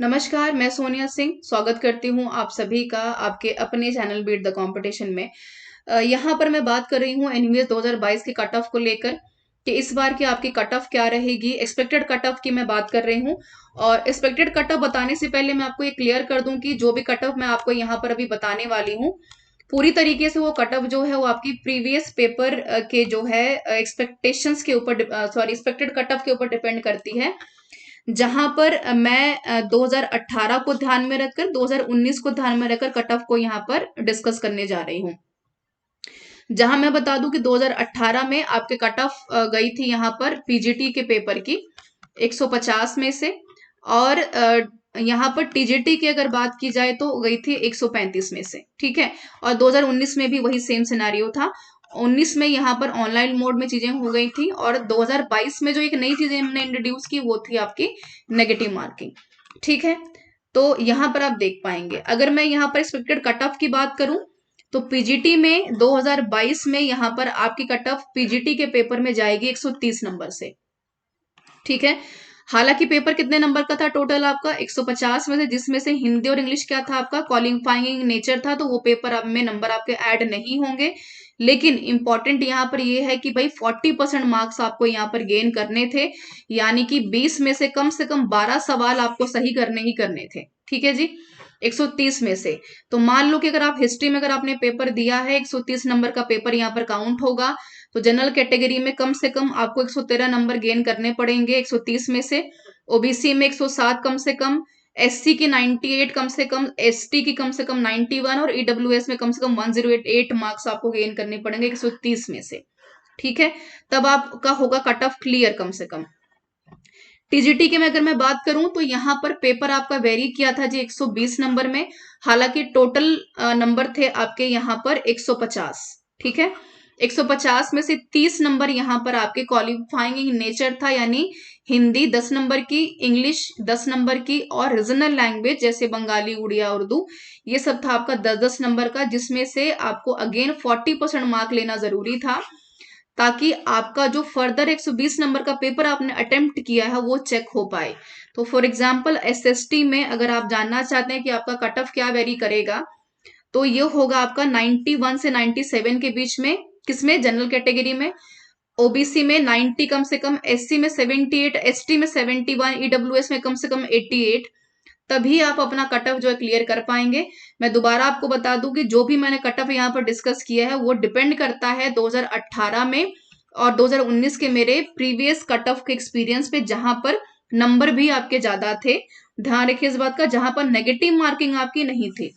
नमस्कार, मैं सोनिया सिंह स्वागत करती हूँ आप सभी का आपके अपने चैनल बीट द कंपटीशन में। यहाँ पर मैं बात कर रही हूँ एनईवीएस 2022 के कट ऑफ को लेकर कि इस बार की आपकी कट ऑफ क्या रहेगी। एक्सपेक्टेड कट ऑफ की मैं बात कर रही हूँ और एक्सपेक्टेड कट ऑफ बताने से पहले मैं आपको ये क्लियर कर दूं कि जो भी कट ऑफ मैं आपको यहाँ पर अभी बताने वाली हूँ पूरी तरीके से वो कट ऑफ जो है वो आपकी प्रीवियस पेपर के जो है एक्सपेक्टेशंस के ऊपर सॉरी एक्सपेक्टेड कट ऑफ के ऊपर डिपेंड करती है। जहां पर मैं 2018 को ध्यान में रखकर 2019 को ध्यान में रखकर कट ऑफ को यहाँ पर डिस्कस करने जा रही हूँ। जहां मैं बता दूं कि 2018 में आपके कट ऑफ गई थी यहाँ पर पीजीटी के पेपर की 150 में से और यहाँ पर टीजीटी की अगर बात की जाए तो गई थी 135 में से। ठीक है, और 2019 में भी वही सेम सिनारियो था। 19 में यहाँ पर ऑनलाइन मोड में चीजें हो गई थी और 2022 में जो एक नई चीजें हमने इंट्रोड्यूस की वो थी आपकी नेगेटिव मार्किंग। ठीक है, तो यहाँ पर आप देख पाएंगे अगर मैं यहाँ पर एक्सपेक्टेड कट ऑफ की बात करूं तो पीजीटी में 2022 में यहाँ पर आपकी कट ऑफ पीजीटी के पेपर में जाएगी 130 नंबर से। ठीक है, हालांकि पेपर कितने नंबर का था टोटल आपका 150 में से, जिसमें से हिंदी और इंग्लिश क्या था आपका क्वालिफाइंग नेचर था, तो वो पेपर अब में नंबर आपके ऐड नहीं होंगे। लेकिन इंपॉर्टेंट यहाँ पर ये है कि भाई 40% मार्क्स आपको यहाँ पर गेन करने थे, यानी कि 20 में से कम 12 सवाल आपको सही करने ही करने थे। ठीक है जी, 130 में से। तो मान लो कि अगर आप हिस्ट्री में अगर आपने पेपर दिया है 130 नंबर का पेपर यहाँ पर काउंट होगा, तो जनरल कैटेगरी में कम से कम आपको 113 नंबर गेन करने पड़ेंगे 130 में से, ओबीसी में 107 कम से कम, एससी की 98 कम से कम, एसटी की कम से कम 91 और ईडब्ल्यूएस में कम से कम 108 मार्क्स आपको गेन करने पड़ेंगे 130 में से। ठीक है, तब आपका होगा कट ऑफ क्लियर कम से कम। टीजीटी के में अगर मैं बात करूं तो यहाँ पर पेपर आपका वेरी किया था जी 120 नंबर में, हालांकि टोटल नंबर थे आपके यहाँ पर 150। ठीक है, 150 में से 30 नंबर यहाँ पर आपके क्वालिफाइंग नेचर था, यानी हिंदी 10 नंबर की, इंग्लिश 10 नंबर की और रीजनल लैंग्वेज जैसे बंगाली, उड़िया, उर्दू, ये सब था आपका 10-10 नंबर का, जिसमें से आपको अगेन 40% मार्क लेना जरूरी था ताकि आपका जो फर्दर 120 नंबर का पेपर आपने अटेम्प्ट किया है वो चेक हो पाए। तो फॉर एग्जांपल एसएसटी में अगर आप जानना चाहते हैं कि आपका कट ऑफ क्या वेरी करेगा, तो ये होगा आपका 91 से 97 के बीच में, किसमें, जनरल कैटेगरी में, ओबीसी में 90 कम से कम, एससी में 78, एसटी में 71, ईडब्ल्यूएस में कम से कम 88, तभी आप अपना कट ऑफ जो है क्लियर कर पाएंगे। मैं दोबारा आपको बता दूं कि जो भी मैंने कट ऑफ यहाँ पर डिस्कस किया है वो डिपेंड करता है 2018 में और 2019 के मेरे प्रीवियस कट ऑफ के एक्सपीरियंस पे, जहां पर नंबर भी आपके ज्यादा थे। ध्यान रखिए इस बात का, जहां पर नेगेटिव मार्किंग आपकी नहीं थी।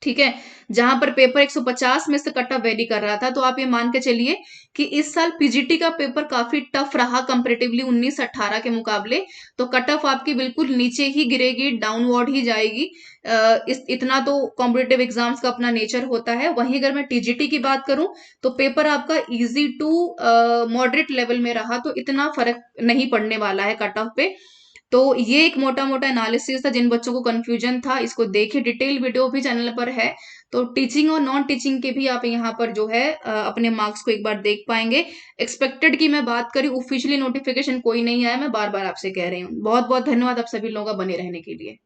ठीक है, जहां पर पेपर 150 में से कट ऑफ वेरी कर रहा था, तो आप ये मान के चलिए कि इस साल पीजीटी का पेपर काफी टफ रहा कंपेरेटिवली 19-18 के मुकाबले, तो कट ऑफ आपकी बिल्कुल नीचे ही गिरेगी, डाउनवर्ड ही जाएगी। इतना तो कॉम्पिटेटिव एग्जाम्स का अपना नेचर होता है। वहीं अगर मैं टीजीटी की बात करूं तो पेपर आपका इजी टू मॉडरेट लेवल में रहा, तो इतना फर्क नहीं पड़ने वाला है कट ऑफ पे। तो ये एक मोटा मोटा एनालिसिस था, जिन बच्चों को कंफ्यूजन था इसको देखिए, डिटेल वीडियो भी चैनल पर है। तो टीचिंग और नॉन टीचिंग के भी आप यहाँ पर जो है अपने मार्क्स को एक बार देख पाएंगे। एक्सपेक्टेड की मैं बात करी, ऑफिशियली नोटिफिकेशन कोई नहीं आया, मैं बार बार आपसे कह रही हूँ। बहुत बहुत धन्यवाद आप सभी लोगों का बने रहने के लिए।